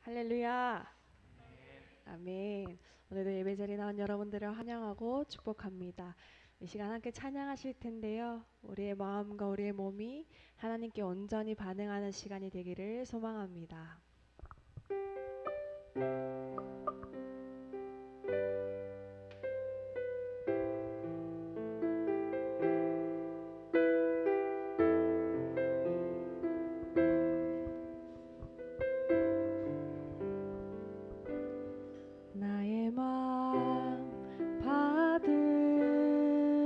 할렐루야. 아멘. 오늘도 예배 자리에 나온 여러분들을 환영하고 축복합니다. 이 시간 함께 찬양하실 텐데요. 우리의 마음과 우리의 몸이 하나님께 온전히 반응하는 시간이 되기를 소망합니다. 나의 마음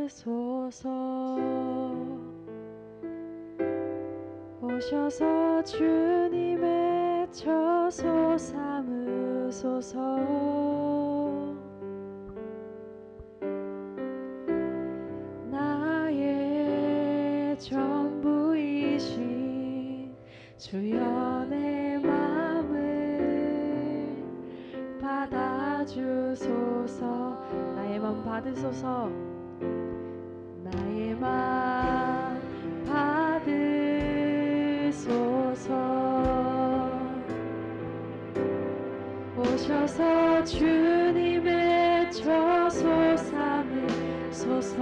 받으소서. 오셔서 주님의 처소 삼으소서. 나의 전부이신 주여 내 맘을 받아주소서. 나의 맘 받으소서. 나의 맘 받으소서. 오셔서 주님의 처소 삼으소서.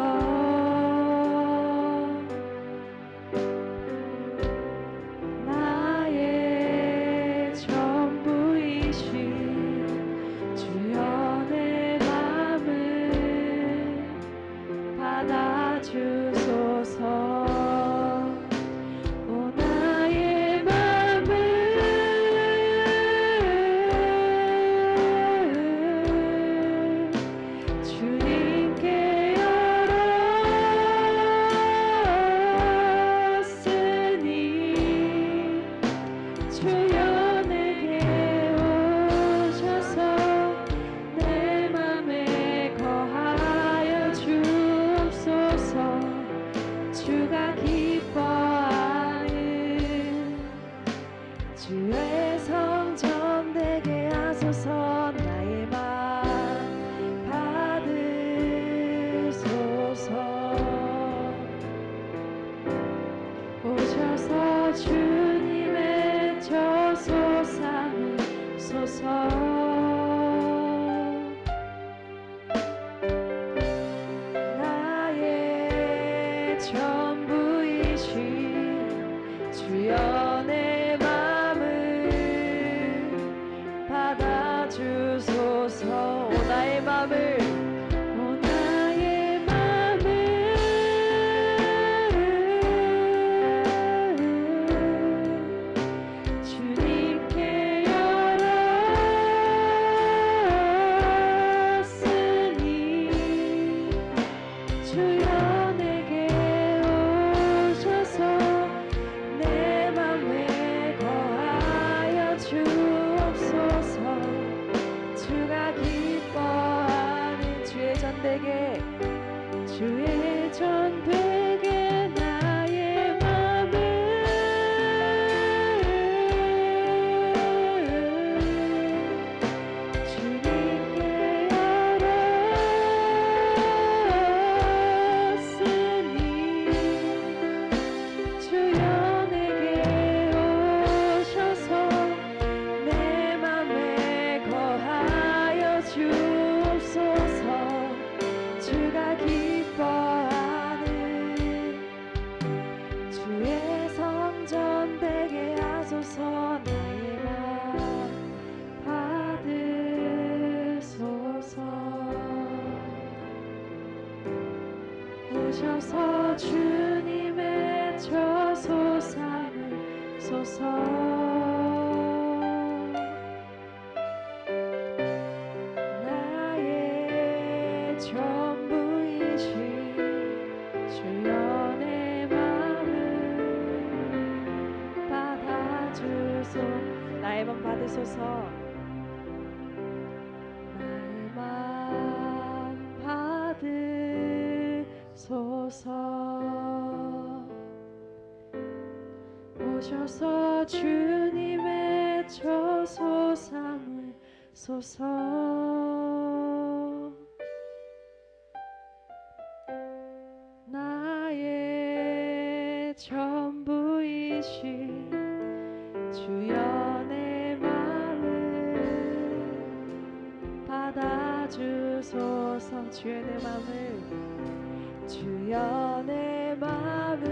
나의 전부이신 주여 내 맘을 받아주소서. 오 나의 맘을 주님께 열었으니 주여 내게 오셔서 내 맘에 거하여 주옵소서. 주가 기뻐하는 주의 성전 되게 하소서. 나의 맘 받으소서. 오셔서 주님의 처소 삼으소서. 나의 전부이신 주여 내 맘을 받아주소서. 오 나의 맘을 오 나의 맘을 주님께 열었으니 주여 내게 오셔서 내 맘에 거하여 주옵소서. 주가 기뻐하는 주의 전되게 주의 전되게 나의 맘을 주님께 열었으니 주여 내게 오셔서 내 맘에 거하여 주옵소서. 주가 기뻐하는 주의 성전 되게 하소서. 나의 맘 받으소서. 오셔서 주님의 처소 삼으소서. 나의 전부이신 주여 내 맘을 받아주소. 나의 맘 받으소서. 나의 맘 받으소서. 오셔서 주님의 처소 삼으소서. 나의 전부이신 주여 내 맘을 주소서. 주여 내 맘을, 주여 내 맘을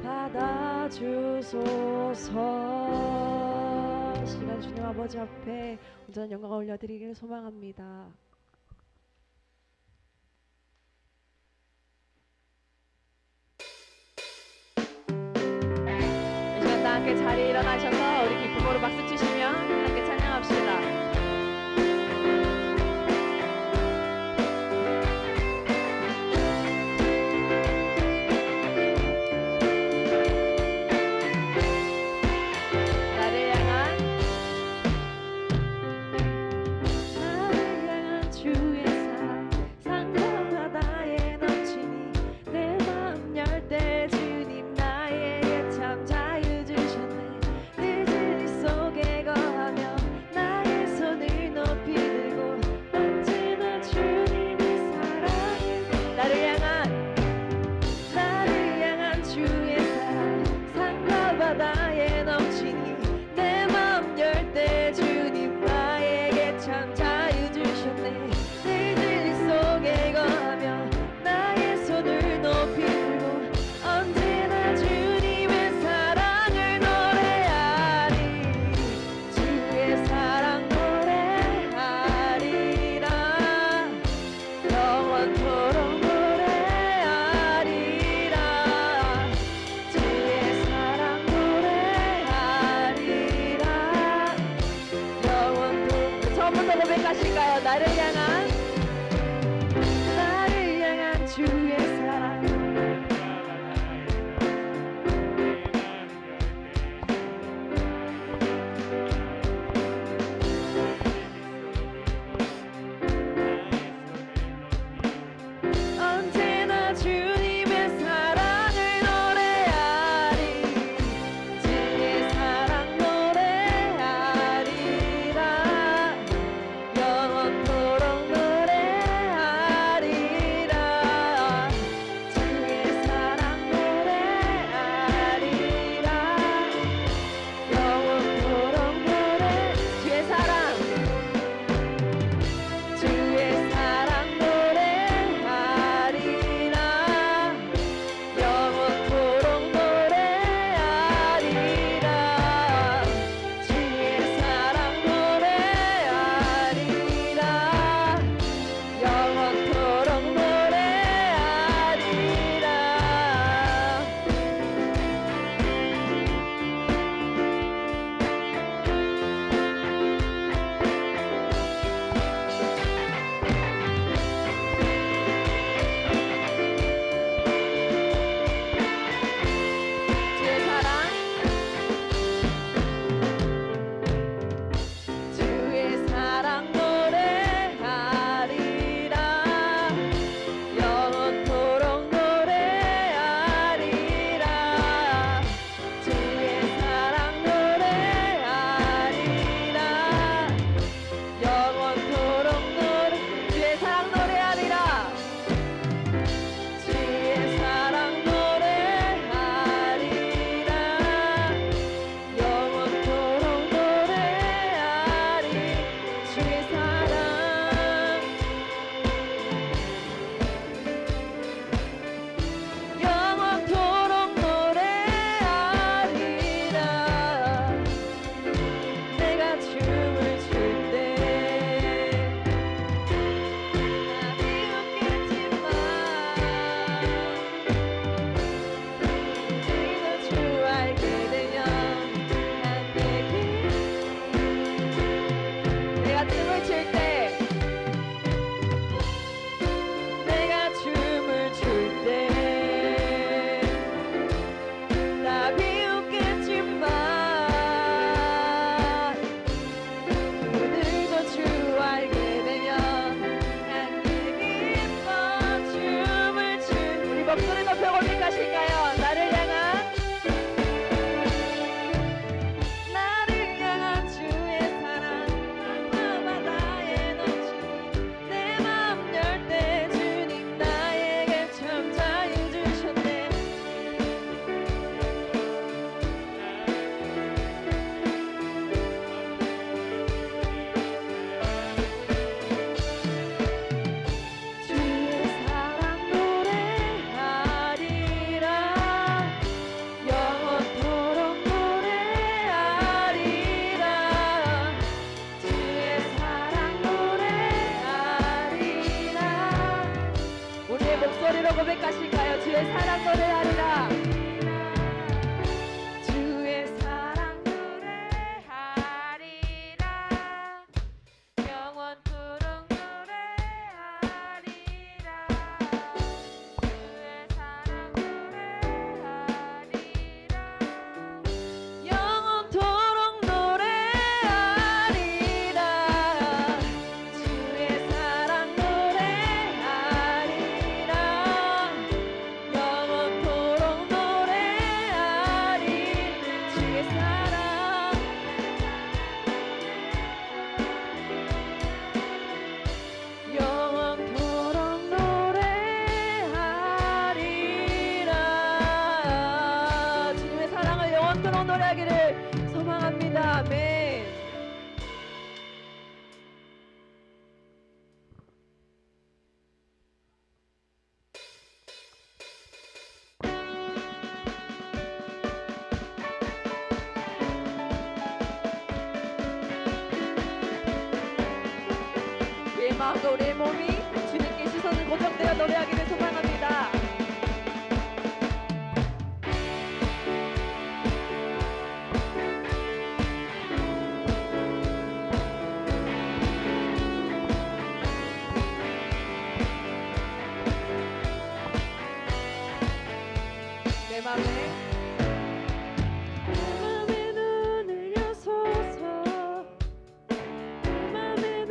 받아주소서. 시간 주님 아버지 앞에 온전한 영광을 올려드리기를 소망합니다. 이 시간 다 함께 자리에 일어나셔서 우리 기쁨으로 박수 치시며 함께 찬양합시다. 나를 향한 주의 사랑. 언제나 주님의 사랑을 노래하리. 주의 사랑 노래하리라. 영원토록 찬양합니다. 아멘. 우리의 마음과 우리의 몸이 주님께 시선을 고정되어 노래하기를 소망합니다. 내 맘에 눈을 여소서 내 맘에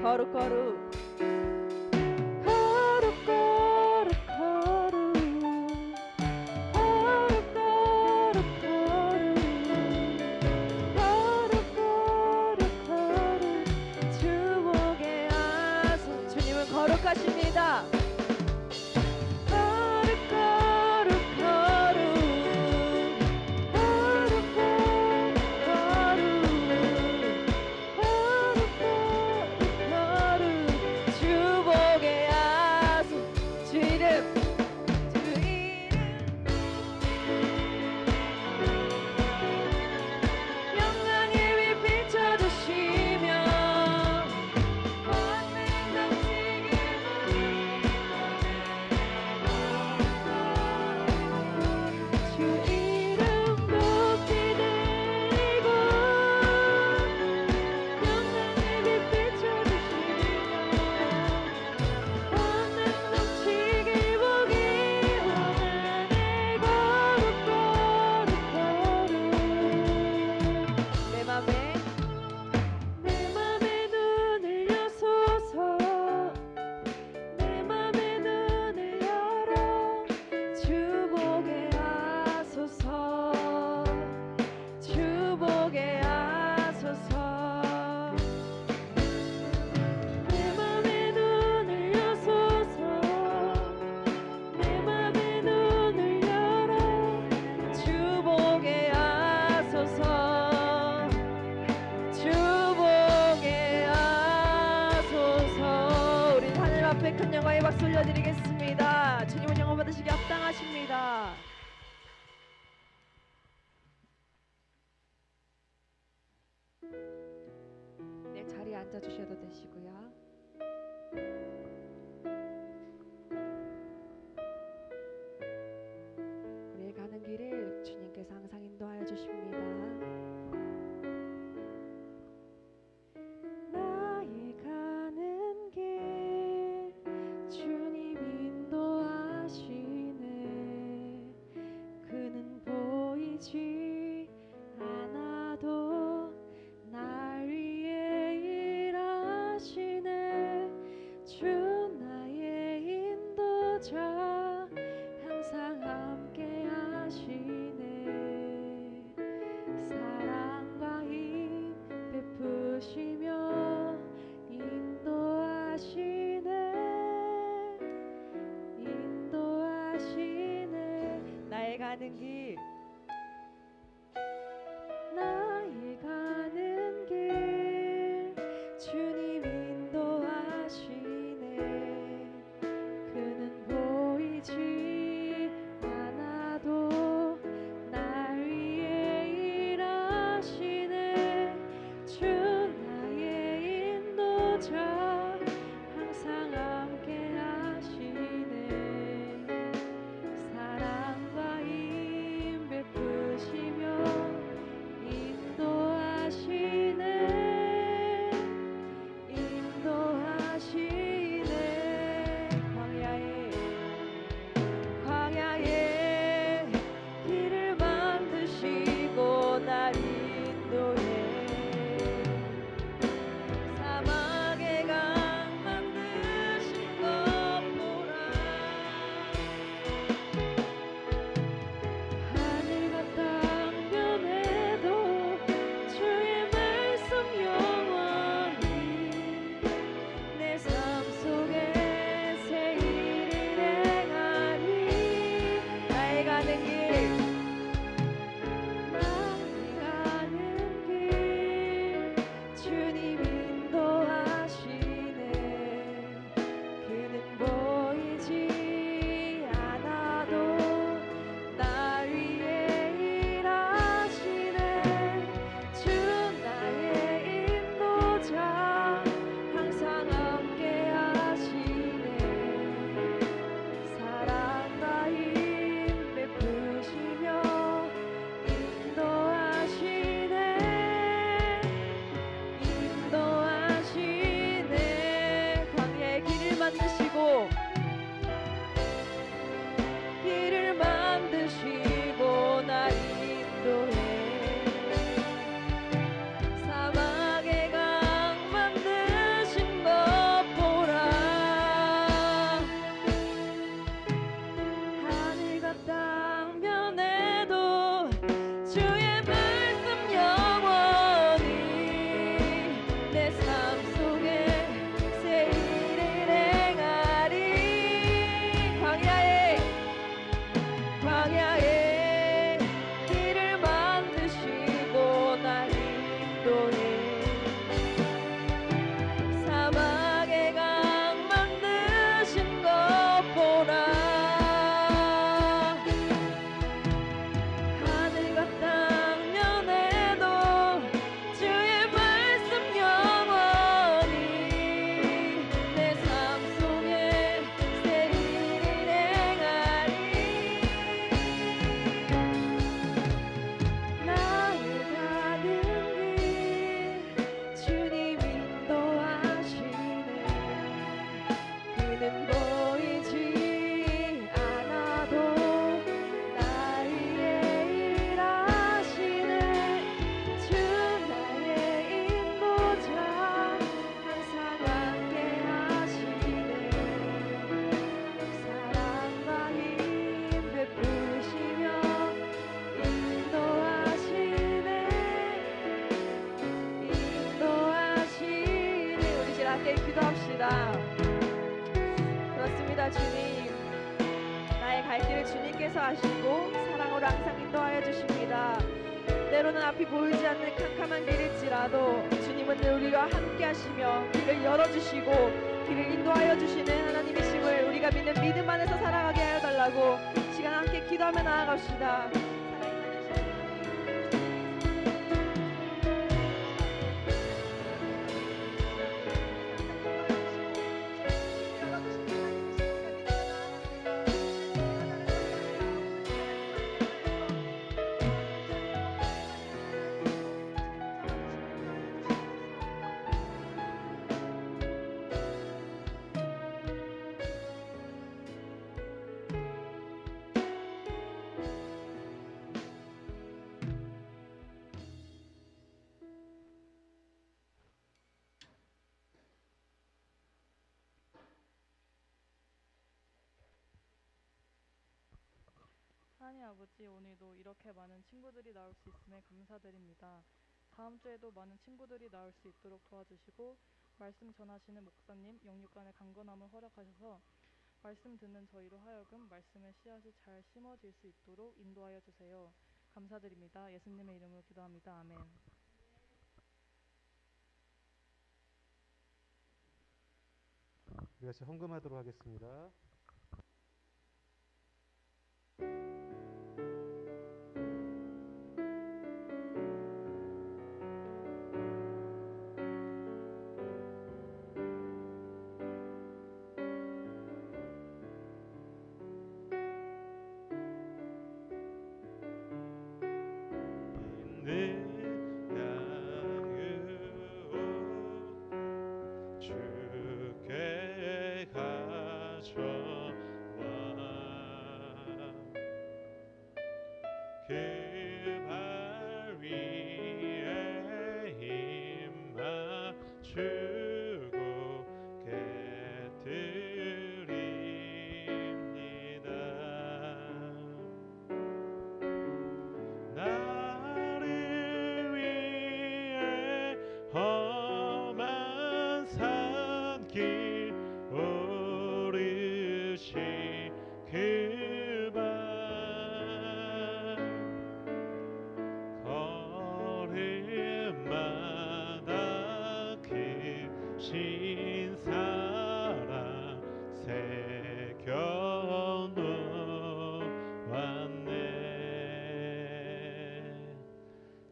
거룩 거룩 거룩 거룩 거룩 거룩 거룩 거룩 거룩 거룩 주목의 하소 주님은 거룩하십니다. 주보게 하소서 박수 올려드리겠습니다. 주님은 영광 받으시기 합당하십니다. 네, 자리에 앉아주셔도 되시고요. 우리의 가는 길을 주님께서 항상 인도하여 주십니다. 나의 가는 길 주님 인도하시네. 그는 보이지 않아도 날 위해 일하시네. 주 나의 인도자 항상 함께 하시네. 사랑과 힘 베푸시며 인도하시네. 인도하시네. 나의 가는 길 나의 가는 길 주님 인도하시네. 그는 보이지 않아도 날 위해 일하시네. 주 나의 인도자 항상 함께 하시네. 사랑과 힘 베푸시며 인도하시네. 인도하시네. 광야에 길을 만드시고 날 인도해. 사막에 강 만드신 것 보라. 하늘과 땅 변해도 주의 말씀 영원히 내 삶 속에 새 일을 행하리. 나의 가는 길 나의 가는 길 주님 인도하시네. 그는 보이지 않아도 날 위해 일하시네. 주 나의 인도자 항상 함께 하시네. 사랑과 힘 베푸시며 인도하시네. 인도하시네. 광야에 길을 만드시고 길을 만드시고 날 인도해. 사막에 강 만드신 것 보라. 하늘과 땅 변해도 주의 말씀 영원히 내 삶 속에 새 일을 행하리. 광야에 길을 만드시고 날 인도해. 사막에 강 만드신 것 보라. 하늘과 땅 변해도 주의 말씀 영원히 내 삶 속에 새 일을 행하리. 나의 가는 길 주님 인도하시네. 그는 보이지 않아도 날 위해 일하시네. 주 나의 인도자 항상 함께 하시네. 사랑과 힘 베푸시며 인도하시네. 인도하시네. 우리 실 함께 기도합시다. 그렇습니다. 주님, 나의 갈 길을 주님께서 하시고 사랑으로 항상 인도하여 주십니다. 때로는 앞이 보이지 않는 캄캄한 길일지라도 주님은 늘 우리와 함께 하시며 길을 열어주시고 길을 인도하여 주시는 하나님이심을 우리가 믿는 믿음 안에서 살아가게 하여 달라고 시간 함께 기도하며 나아갑시다. 하나님 아버지, 오늘도 이렇게 많은 친구들이 나올 수 있음에 감사드립니다. 다음 주에도 많은 친구들이 나올 수 있도록 도와주시고 말씀 전하시는 목사님 영육간의 강건함을 허락하셔서 말씀 듣는 저희로 하여금 말씀의 씨앗이 잘 심어질 수 있도록 인도하여 주세요. 감사드립니다. 예수님의 이름으로 기도합니다. 아멘. 우리 같이 헌금하도록 하겠습니다. 주께 가져와 그 발 위에 힘 맞추고 깨뜨립니다. 나를 위해 험한 산길 오르신 그 발 걸음마다 크신 사랑 새겨 놓았네.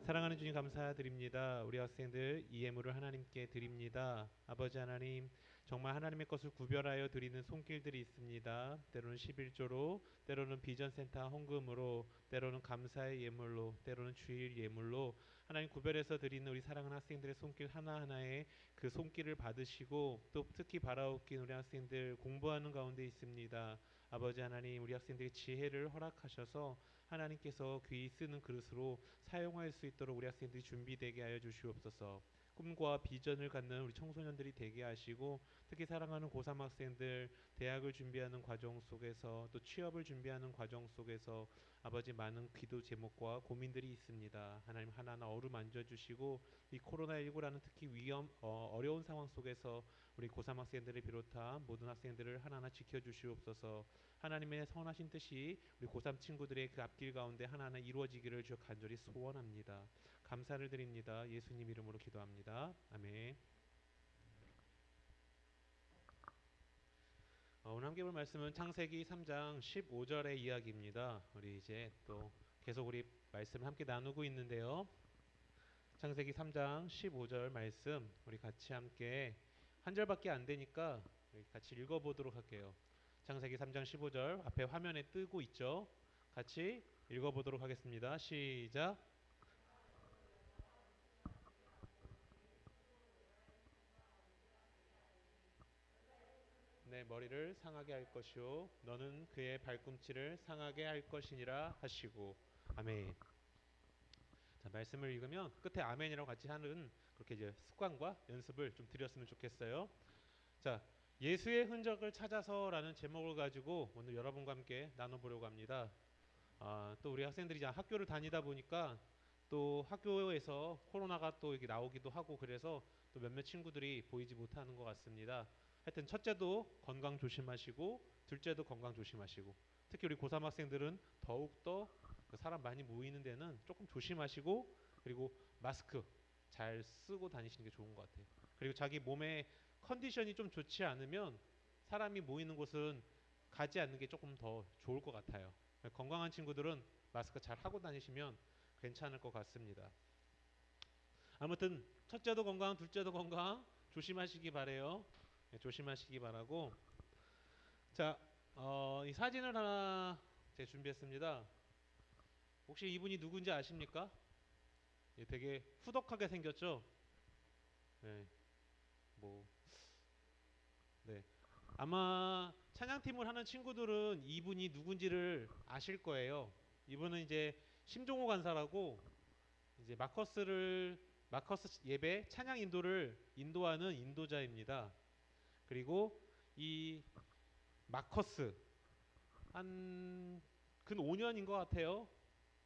사랑하는 주님 감사드립니다. 우리 학생들 이 예물을 하나님께 드립니다. 아버지 하나님, 정말 하나님의 것을 구별하여 드리는 손길들이 있습니다. 때로는 11조로, 때로는 비전센터 헌금으로, 때로는 감사의 예물로, 때로는 주일 예물로 하나님 구별해서 드리는 우리 사랑하는 학생들의 손길 하나하나에 그 손길을 받으시고 또 특히 바라옵긴 우리 학생들 공부하는 가운데 있습니다. 아버지 하나님, 우리 학생들의 지혜를 허락하셔서 하나님께서 귀히 쓰는 그릇으로 사용할 수 있도록 우리 학생들이 준비되게 하여 주시옵소서. 꿈과 비전을 갖는 우리 청소년들이 되게 하시고 특히 사랑하는 고3 학생들 대학을 준비하는 과정 속에서 또 취업을 준비하는 과정 속에서 아버지 많은 기도 제목과 고민들이 있습니다. 하나님 하나하나 어루만져 주시고 이 코로나19라는 특히 어려운 상황 속에서 우리 고3 학생들을 비롯한 모든 학생들을 하나하나 지켜주시옵소서. 하나님의 선하신 뜻이 우리 고3 친구들의 그 앞길 가운데 하나하나 이루어지기를 주 간절히 소원합니다. 감사를 드립니다. 예수님 이름으로 기도합니다. 아멘. 오늘 함께 볼 말씀은 창세기 3장 15절의 이야기입니다. 우리 이제 또 계속 우리 말씀을 함께 나누고 있는데요. 창세기 3장 15절 말씀 우리 같이 함께 한 절밖에 안 되니까 같이 읽어보도록 할게요. 창세기 3장 15절 앞에 화면에 뜨고 있죠. 같이 읽어보도록 하겠습니다. 시작. 내 머리를 상하게 할 것이요 너는 그의 발꿈치를 상하게 할 것이니라 하시고. 아멘. 자, 말씀을 읽으면 끝에 아멘이라고 같이 하는 그렇게 이제 습관과 연습을 좀 드렸으면 좋겠어요. 자, 예수의 흔적을 찾아서라는 제목을 가지고 오늘 여러분과 함께 나눠보려고 합니다. 또 우리 학생들이 학교를 다니다 보니까 또 학교에서 코로나가 또 이렇게 나오기도 하고 그래서 또 몇몇 친구들이 보이지 못하는 것 같습니다. 하여튼 첫째도 건강 조심하시고 둘째도 건강 조심하시고 특히 우리 고3 학생들은 더욱더 사람 많이 모이는 데는 조금 조심하시고 그리고 마스크 잘 쓰고 다니시는 게 좋은 것 같아요. 그리고 자기 몸의 컨디션이 좀 좋지 않으면 사람이 모이는 곳은 가지 않는 게 조금 더 좋을 것 같아요. 건강한 친구들은 마스크 잘 하고 다니시면 괜찮을 것 같습니다. 아무튼 첫째도 건강, 둘째도 건강 조심하시기 바래요. 네, 조심하시기 바라고. 자, 이 사진을 하나 제가 준비했습니다. 혹시 이분이 누군지 아십니까? 예, 되게 후덕하게 생겼죠? 네, 뭐, 네. 아마 찬양팀을 하는 친구들은 이분이 누군지를 아실 거예요. 이분은 이제 심종호 간사라고 이제 마커스 예배 찬양 인도를 인도하는 인도자입니다. 그리고 이 마커스 한 근 5년인 것 같아요.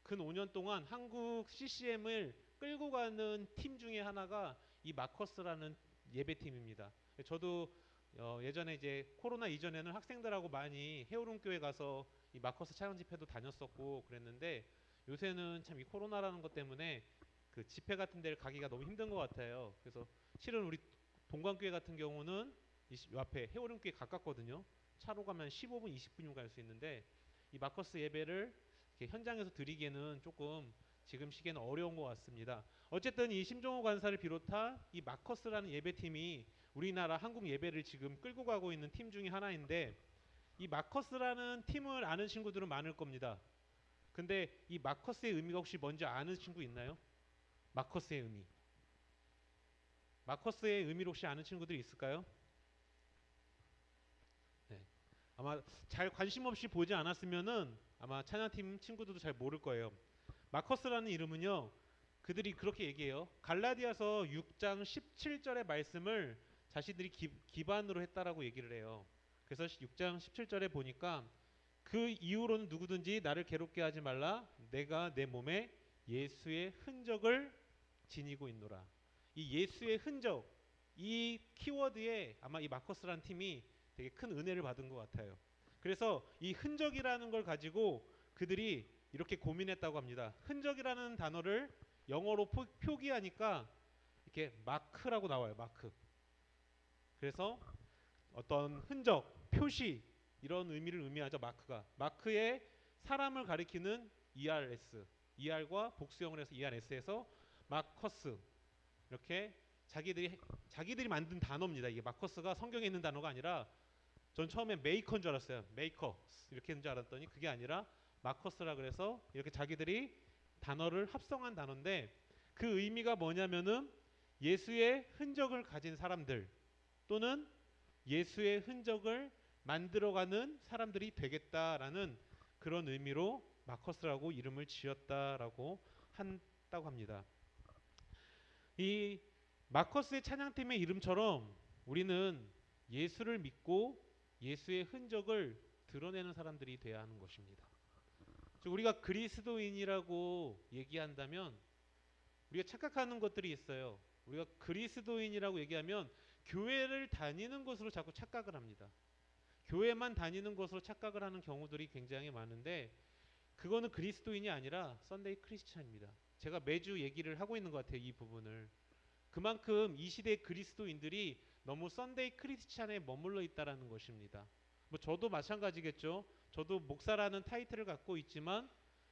근 5년 동안 한국 CCM을 끌고 가는 팀 중에 하나가 이 마커스라는 예배팀입니다. 저도 예전에 이제 코로나 이전에는 학생들하고 많이 해오름교회 가서 이 마커스 찬양 집회도 다녔었고 그랬는데 요새는 참 이 코로나라는 것 때문에 그 집회 같은 데를 가기가 너무 힘든 것 같아요. 그래서 실은 우리 동관교회 같은 경우는 이 앞에 해오름교회 가깝거든요. 차로 가면 15분, 20분이면 갈 수 있는데 이 마커스 예배를 이렇게 현장에서 드리기에는 조금 지금 시기에는 어려운 것 같습니다. 어쨌든 이 심종호 간사를 비롯한 이 마커스라는 예배팀이 우리나라 한국 예배를 지금 끌고 가고 있는 팀 중에 하나인데 이 마커스라는 팀을 아는 친구들은 많을 겁니다. 근데 이 마커스의 의미가 혹시 뭔지 아는 친구 있나요? 마커스의 의미. 마커스의 의미를 혹시 아는 친구들이 있을까요? 네. 아마 잘 관심 없이 보지 않았으면은 아마 찬양팀 친구들도 잘 모를 거예요. 마커스라는 이름은요. 그들이 그렇게 얘기해요. 갈라디아서 6장 17절의 말씀을 자신들이 기반으로 했다라고 얘기를 해요. 그래서 6장 17절에 보니까 그 이후로는 누구든지 나를 괴롭게 하지 말라. 내가 내 몸에 예수의 흔적을 지니고 있노라. 이 예수의 흔적, 이 키워드에 아마 이 마커스라는 팀이 되게 큰 은혜를 받은 것 같아요. 그래서 이 흔적이라는 걸 가지고 그들이 이렇게 고민했다고 합니다. 흔적이라는 단어를 영어로 표기하니까 이렇게 마크라고 나와요. 마크. 그래서 어떤 흔적, 표시 이런 의미를 의미하죠. 마크가. 마크의 사람을 가리키는 ERS, ER과 복수형을 해서 ERS에서 마커스 이렇게 자기들이 만든 단어입니다. 이게 마커스가 성경에 있는 단어가 아니라 전 처음에 메이커인 줄 알았어요. 메이커 이렇게 했는 줄 알았더니 그게 아니라 마커스라 그래서 이렇게 자기들이 단어를 합성한 단어인데 그 의미가 뭐냐면은 예수의 흔적을 가진 사람들 또는 예수의 흔적을 만들어가는 사람들이 되겠다라는 그런 의미로 마커스라고 이름을 지었다라고 한다고 합니다. 이 마커스의 찬양팀의 이름처럼 우리는 예수를 믿고 예수의 흔적을 드러내는 사람들이 돼야 하는 것입니다. 즉 우리가 그리스도인이라고 얘기한다면 우리가 착각하는 것들이 있어요. 우리가 그리스도인이라고 얘기하면 교회를 다니는 것으로 자꾸 착각을 합니다. 교회만 다니는 것으로 착각을 하는 경우들이 굉장히 많은데 그거는 그리스도인이 아니라 썬데이 크리스찬입니다. 제가 매주 얘기를 하고 있는 것 같아요. 이 부분을. 그만큼 이 시대의 그리스도인들이 너무 썬데이 크리스찬에 머물러 있다라는 것입니다. 뭐 저도 마찬가지겠죠. 저도 목사라는 타이틀을 갖고 있지만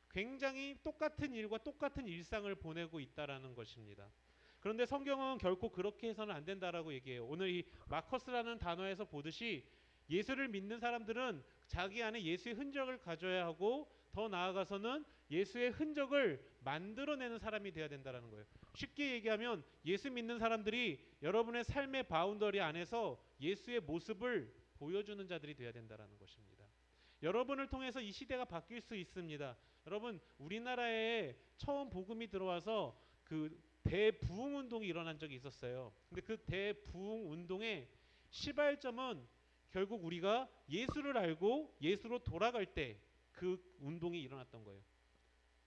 굉장히 똑같은 일과 똑같은 일상을 보내고 있다라는 것입니다. 그런데 성경은 결코 그렇게 해서는 안 된다라고 얘기해요. 오늘 이 마커스라는 단어에서 보듯이 예수를 믿는 사람들은 자기 안에 예수의 흔적을 가져야 하고 더 나아가서는 예수의 흔적을 만들어내는 사람이 되어야 된다는 거예요. 쉽게 얘기하면 예수 믿는 사람들이 여러분의 삶의 바운더리 안에서 예수의 모습을 보여주는 자들이 되어야 된다는 것입니다. 여러분을 통해서 이 시대가 바뀔 수 있습니다. 여러분 우리나라에 처음 복음이 들어와서 그 대부흥 운동이 일어난 적이 있었어요. 근데 그 대부흥 운동의 시발점은 결국 우리가 예수를 알고 예수로 돌아갈 때 그 운동이 일어났던 거예요.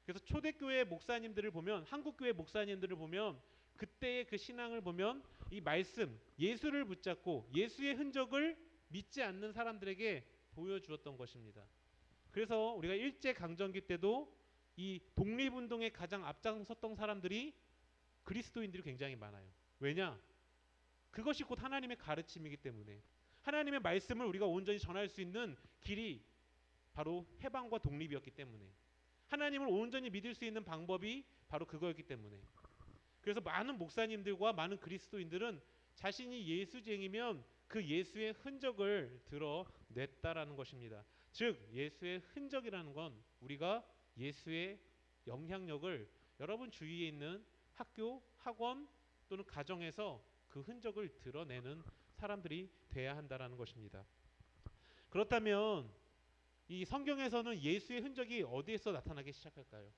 그래서 초대교회 목사님들을 보면 한국교회 목사님들을 보면 그때의 그 신앙을 보면 이 말씀 예수를 붙잡고 예수의 흔적을 믿지 않는 사람들에게 보여주었던 것입니다. 그래서 우리가 일제강점기 때도 이 독립운동에 가장 앞장섰던 사람들이 그리스도인들이 굉장히 많아요. 왜냐? 그것이 곧 하나님의 가르침이기 때문에. 하나님의 말씀을 우리가 온전히 전할 수 있는 길이 바로 해방과 독립이었기 때문에, 하나님을 온전히 믿을 수 있는 방법이 바로 그거였기 때문에, 그래서 많은 목사님들과 많은 그리스도인들은 자신이 예수쟁이면 그 예수의 흔적을 드러냈다라는 것입니다. 즉 예수의 흔적이라는 건 우리가 예수의 영향력을 여러분 주위에 있는 학교, 학원 또는 가정에서 그 흔적을 드러내는 사람들이 돼야 한다라는 것입니다. 그렇다면 이 성경에서는 예수의 흔적이 어디에서 나타나기 시작할까요?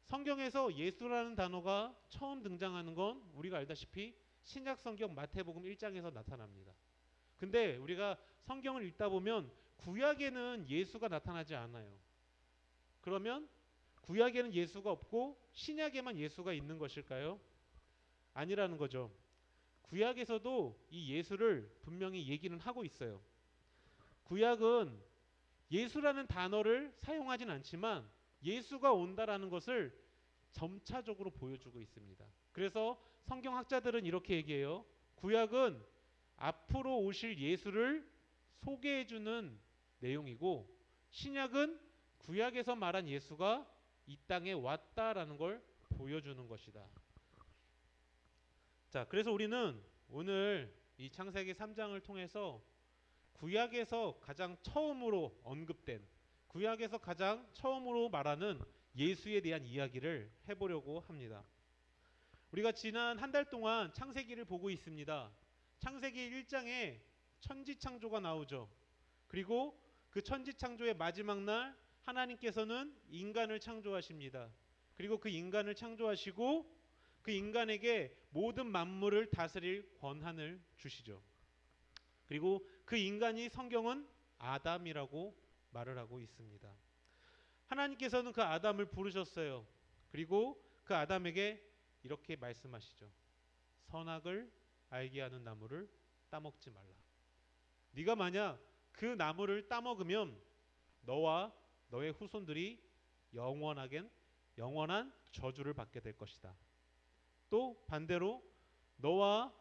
성경에서 예수라는 단어가 처음 등장하는 건 우리가 알다시피 신약 성경 마태복음 1장에서 나타납니다. 근데 우리가 성경을 읽다 보면 구약에는 예수가 나타나지 않아요. 그러면 구약에는 예수가 없고 신약에만 예수가 있는 것일까요? 아니라는 거죠. 구약에서도 이 예수를 분명히 얘기는 하고 있어요. 구약은 예수라는 단어를 사용하진 않지만 예수가 온다라는 것을 점차적으로 보여주고 있습니다. 그래서 성경학자들은 이렇게 얘기해요. 구약은 앞으로 오실 예수를 소개해주는 내용이고, 신약은 구약에서 말한 예수가 이 땅에 왔다라는 걸 보여주는 것이다. 자, 그래서 우리는 오늘 이 창세기 3장을 통해서 구약에서 가장 처음으로 언급된, 구약에서 가장 처음으로 말하는 예수에 대한 이야기를 해보려고 합니다. 우리가 지난 한 달 동안 창세기를 보고 있습니다. 창세기 1장에 천지창조가 나오죠. 그리고 그 천지창조의 마지막 날 하나님께서는 인간을 창조하십니다. 그리고 그 인간을 창조하시고 그 인간에게 모든 만물을 다스릴 권한을 주시죠. 그리고 그 인간이 성경은 아담이라고 말을 하고 있습니다. 하나님께서는 그 아담을 부르셨어요. 그리고 그 아담에게 이렇게 말씀하시죠. 선악을 알게 하는 나무를 따먹지 말라. 네가 만약 그 나무를 따먹으면 너와 너의 후손들이 영원한 저주를 받게 될 것이다. 또 반대로 너가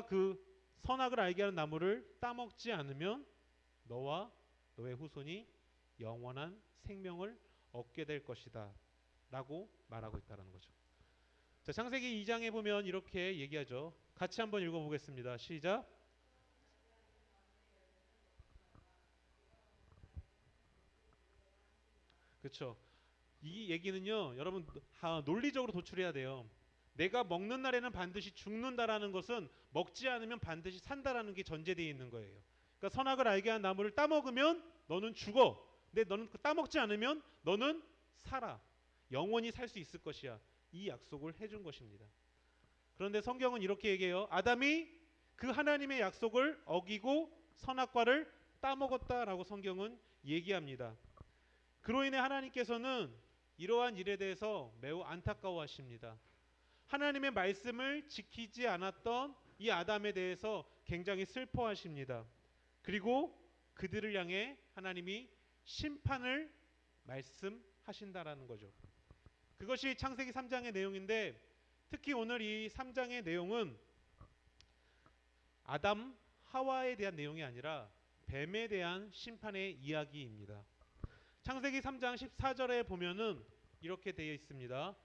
그 선악을 알게 하는 나무를 따먹지 않으면 너와 너의 후손이 영원한 생명을 얻게 될 것이다 라고 말하고 있다는 거죠. 자, 창세기 2장에 보면 이렇게 얘기하죠. 같이 한번 읽어보겠습니다. 시작. 그렇죠. 이 얘기는요, 여러분 논리적으로 도출해야 돼요. 내가 먹는 날에는 반드시 죽는다라는 것은 먹지 않으면 반드시 산다라는 게 전제되어 있는 거예요. 그러니까 선악을 알게 한 나무를 따먹으면 너는 죽어. 근데 너는 따먹지 않으면 너는 살아. 영원히 살 수 있을 것이야. 이 약속을 해준 것입니다. 그런데 성경은 이렇게 얘기해요. 아담이 그 하나님의 약속을 어기고 선악과를 따먹었다라고 성경은 얘기합니다. 그로 인해 하나님께서는 이러한 일에 대해서 매우 안타까워하십니다. 하나님의 말씀을 지키지 않았던 이 아담에 대해서 굉장히 슬퍼하십니다. 그리고 그들을 향해 하나님이 심판을 말씀하신다라는 거죠. 그것이 창세기 3장의 내용인데, 특히 오늘 이 3장의 내용은 아담, 하와에 대한 내용이 아니라 뱀에 대한 심판의 이야기입니다. 창세기 3장 14절에 보면은 이렇게 되어 있습니다.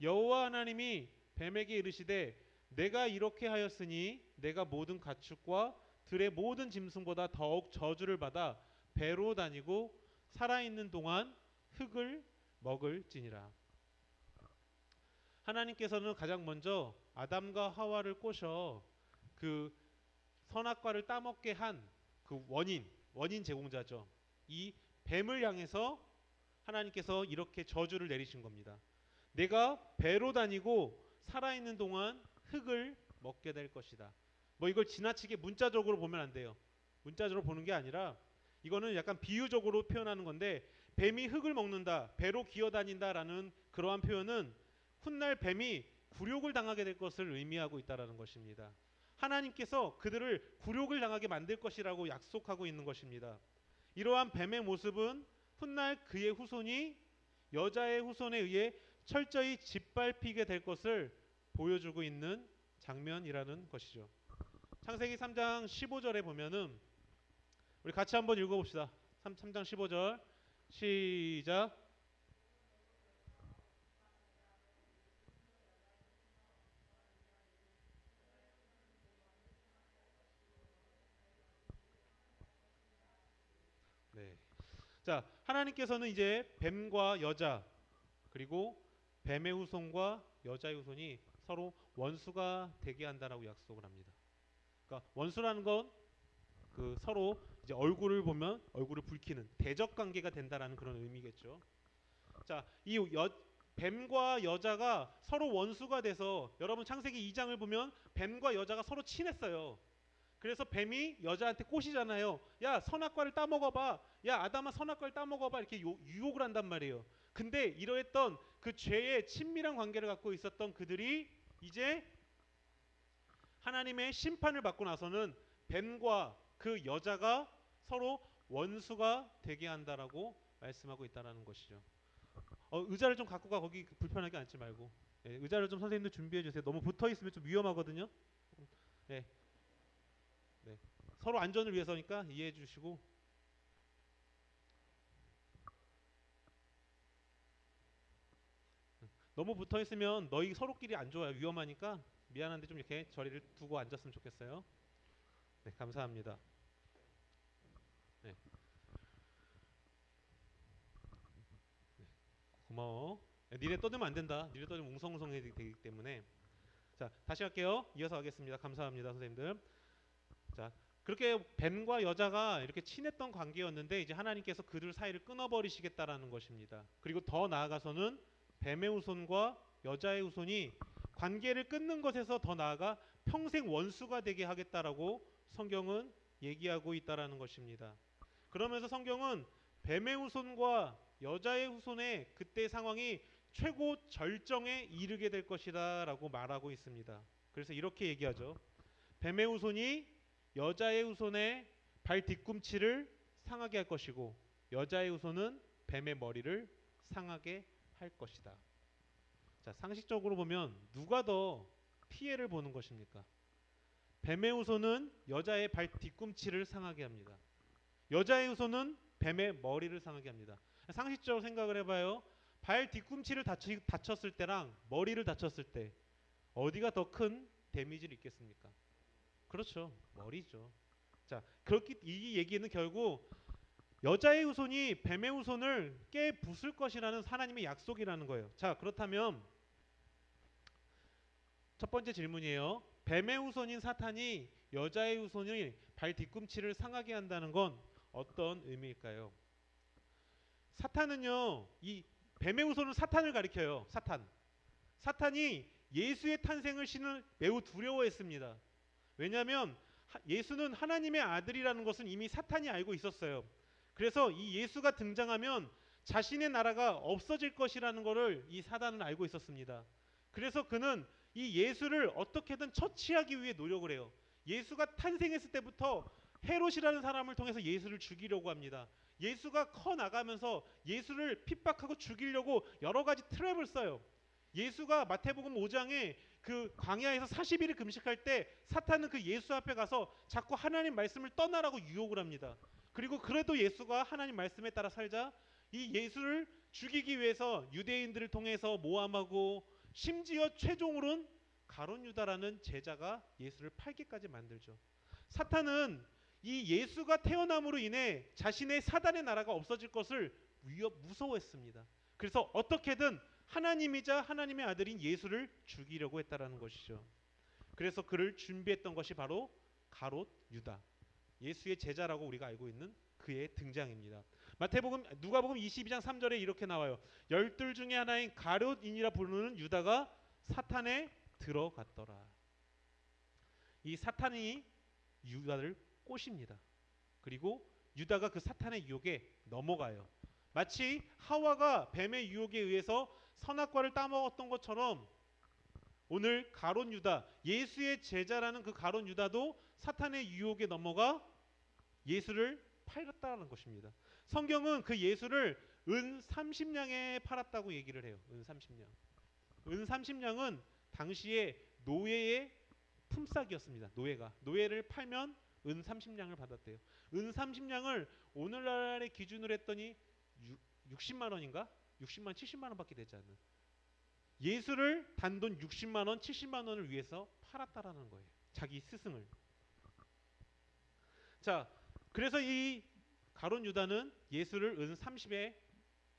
여호와 하나님이 뱀에게 이르시되 내가 이렇게 하였으니 내가 모든 가축과 들의 모든 짐승보다 더욱 저주를 받아 배로 다니고 살아있는 동안 흙을 먹을지니라. 하나님께서는 가장 먼저 아담과 하와를 꼬셔 그 선악과를 따먹게 한 그 원인 제공자죠. 이 뱀을 향해서 하나님께서 이렇게 저주를 내리신 겁니다. 내가 배로 다니고 살아있는 동안 흙을 먹게 될 것이다. 뭐 이걸 지나치게 문자적으로 보면 안 돼요. 문자적으로 보는 게 아니라 이거는 약간 비유적으로 표현하는 건데, 뱀이 흙을 먹는다, 배로 기어다닌다라는 그러한 표현은 훗날 뱀이 굴욕을 당하게 될 것을 의미하고 있다라는 것입니다. 하나님께서 그들을 굴욕을 당하게 만들 것이라고 약속하고 있는 것입니다. 이러한 뱀의 모습은 훗날 그의 후손이 여자의 후손에 의해 철저히 짓밟히게 될 것을 보여주고 있는 장면이라는 것이죠. 창세기 3장 15절에 보면은 우리 같이 한번 읽어봅시다. 3장 15절 시작. 네. 자, 하나님께서는 이제 뱀과 여자 그리고 뱀의 후손과 여자의 후손이 서로 원수가 되게 한다라고 약속을 합니다. 그러니까 원수라는 건 그 서로 이제 얼굴을 보면 얼굴을 붉히는 대적 관계가 된다라는 그런 의미겠죠. 자, 뱀과 여자가 서로 원수가 돼서 여러분 창세기 2장을 보면 뱀과 여자가 서로 친했어요. 그래서 뱀이 여자한테 꼬시잖아요. 야, 선악과를 따먹어봐. 야, 아담아, 선악과를 따먹어봐. 이렇게 유혹을 한단 말이에요. 근데 이러했던 그 죄의 친밀한 관계를 갖고 있었던 그들이 이제 하나님의 심판을 받고 나서는 뱀과 그 여자가 서로 원수가 되게 한다라고 말씀하고 있다라는 것이죠. 의자를 좀 갖고 가. 거기 불편하게 앉지 말고. 예, 의자를 좀 선생님들 준비해 주세요. 너무 붙어 있으면 좀 위험하거든요. 네. 네. 서로 안전을 위해서니까 이해해 주시고. 너무 붙어 있으면 너희 서로끼리 안 좋아요. 위험하니까 미안한데 좀 이렇게 자리를 두고 앉았으면 좋겠어요. 네, 감사합니다. 네. 네, 고마워. 니네 떠들면 안 된다. 니네 떠들면 웅성웅성해 되기 때문에. 자, 다시 할게요. 이어서 하겠습니다. 감사합니다, 선생님들. 자, 그렇게 뱀과 여자가 이렇게 친했던 관계였는데 이제 하나님께서 그들 사이를 끊어버리시겠다라는 것입니다. 그리고 더 나아가서는 뱀의 후손과 여자의 후손이 관계를 끊는 것에서 더 나아가 평생 원수가 되게 하겠다라고 성경은 얘기하고 있다라는 것입니다. 그러면서 성경은 뱀의 후손과 여자의 후손의 그때 상황이 최고 절정에 이르게 될 것이다라고 말하고 있습니다. 그래서 이렇게 얘기하죠. 뱀의 후손이 여자의 후손의 발 뒤꿈치를 상하게 할 것이고 여자의 후손은 뱀의 머리를 상하게 할 것이다. 자, 상식적으로 보면 누가 더 피해를 보는 것입니까? 뱀의 후손은 여자의 발 뒤꿈치를 상하게 합니다. 여자의 후손은 뱀의 머리를 상하게 합니다. 상식적으로 생각을 해봐요. 발 뒤꿈치를 다쳤을 때랑 머리를 다쳤을 때 어디가 더 큰 데미지를 입겠습니까? 그렇죠, 머리죠. 자, 그렇게 이 얘기는 결국 여자의 후손이 뱀의 후손을 깨부술 것이라는 하나님의 약속이라는 거예요. 자, 그렇다면 첫 번째 질문이에요. 뱀의 후손인 사탄이 여자의 후손이 발 뒤꿈치를 상하게 한다는 건 어떤 의미일까요? 사탄은요, 이 뱀의 후손은 사탄을 가리켜요. 사탄이 예수의 탄생을 신을 매우 두려워했습니다. 왜냐하면 예수는 하나님의 아들이라는 것은 이미 사탄이 알고 있었어요. 그래서 이 예수가 등장하면 자신의 나라가 없어질 것이라는 것을 이 사단은 알고 있었습니다. 그래서 그는 이 예수를 어떻게든 처치하기 위해 노력을 해요. 예수가 탄생했을 때부터 헤롯이라는 사람을 통해서 예수를 죽이려고 합니다. 예수가 커 나가면서 예수를 핍박하고 죽이려고 여러 가지 트랩을 써요. 예수가 마태복음 5장에 그 광야에서 40일을 금식할 때 사탄은 그 예수 앞에 가서 자꾸 하나님 말씀을 떠나라고 유혹을 합니다. 그리고 그래도 예수가 하나님 말씀에 따라 살자 이 예수를 죽이기 위해서 유대인들을 통해서 모함하고 심지어 최종으로는 가룟 유다라는 제자가 예수를 팔기까지 만들죠. 사탄은 이 예수가 태어남으로 인해 자신의 사단의 나라가 없어질 것을 무서워했습니다. 그래서 어떻게든 하나님이자 하나님의 아들인 예수를 죽이려고 했다라는 것이죠. 그래서 그를 준비했던 것이 바로 가롯 유다, 예수의 제자라고 우리가 알고 있는 그의 등장입니다. 누가복음 22장 3절에 이렇게 나와요. 12 중에 하나인 가롯인이라 부르는 유다가 사탄에 들어갔더라. 이 사탄이 유다를 꼬십니다. 그리고 유다가 그 사탄의 유혹에 넘어가요. 마치 하와가 뱀의 유혹에 의해서 선악과를 따먹었던 것처럼 오늘 가롯 유다, 예수의 제자라는 그 가롯 유다도 사탄의 유혹에 넘어가 예수를 팔았다는 것입니다. 성경은 그 예수를 은 30냥에 팔았다고 얘기를 해요. 은 30냥. 은 30냥은 당시에 노예의 품삯이었습니다. 노예를 팔면 은 30냥을 받았대요. 은 30냥을 오늘날의 기준으로 했더니 60만 원인가? 60만 70만 원밖에 되지 않는, 예수를 단돈 60만 원 70만 원을 위해서 팔았다라는 거예요. 자기 스승을. 자, 그래서 이 가룟 유다는 예수를 은 30의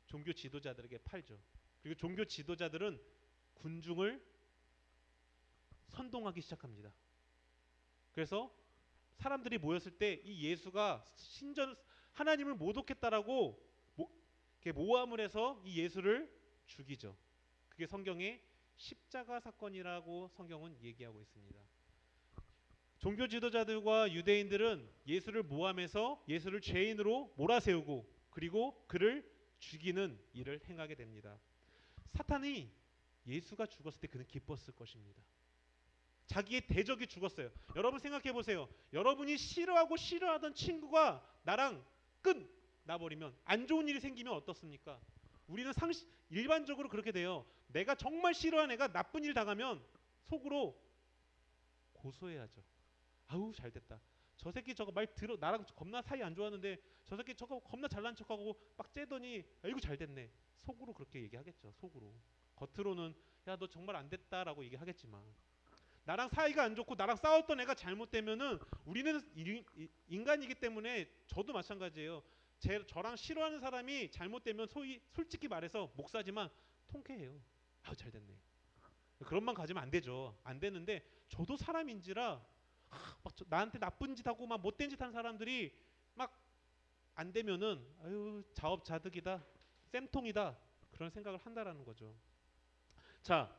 종교 지도자들에게 팔죠. 그리고 종교 지도자들은 군중을 선동하기 시작합니다. 그래서 사람들이 모였을 때 이 예수가 하나님을 모독했다라고 이렇게 모함을 해서 이 예수를 죽이죠. 그게 성경의 십자가 사건이라고 성경은 얘기하고 있습니다. 종교 지도자들과 유대인들은 예수를 모함해서 예수를 죄인으로 몰아세우고 그리고 그를 죽이는 일을 행하게 됩니다. 사탄이 예수가 죽었을 때 그는 기뻤을 것입니다. 자기의 대적이 죽었어요. 여러분 생각해 보세요. 여러분이 싫어하던 친구가 나랑 끝나버리면, 안 좋은 일이 생기면 어떻습니까? 우리는 일반적으로 그렇게 돼요. 내가 정말 싫어하는 애가 나쁜 일 당하면 속으로 고소해야죠. 아우 잘됐다. 저 새끼 저거 나랑 겁나 사이 안 좋았는데 저 새끼 저거 겁나 잘난 척하고 막 째더니 아이고 잘됐네. 속으로 그렇게 얘기하겠죠. 속으로. 겉으로는 야 너 정말 안 됐다라고 얘기하겠지만, 나랑 사이가 안 좋고 나랑 싸웠던 애가 잘못되면은, 우리는 인간이기 때문에 저도 마찬가지예요. 저랑 싫어하는 사람이 잘못되면 솔직히 말해서 목사지만 통쾌해요. 아우 잘됐네. 그런 만 가지면 안 되죠. 안 되는데 저도 사람인지라 막 나한테 나쁜 짓 하고 막 못된 짓 한 사람들이 막 안 되면은 아유 자업자득이다, 쌤통이다, 그런 생각을 한다라는 거죠. 자,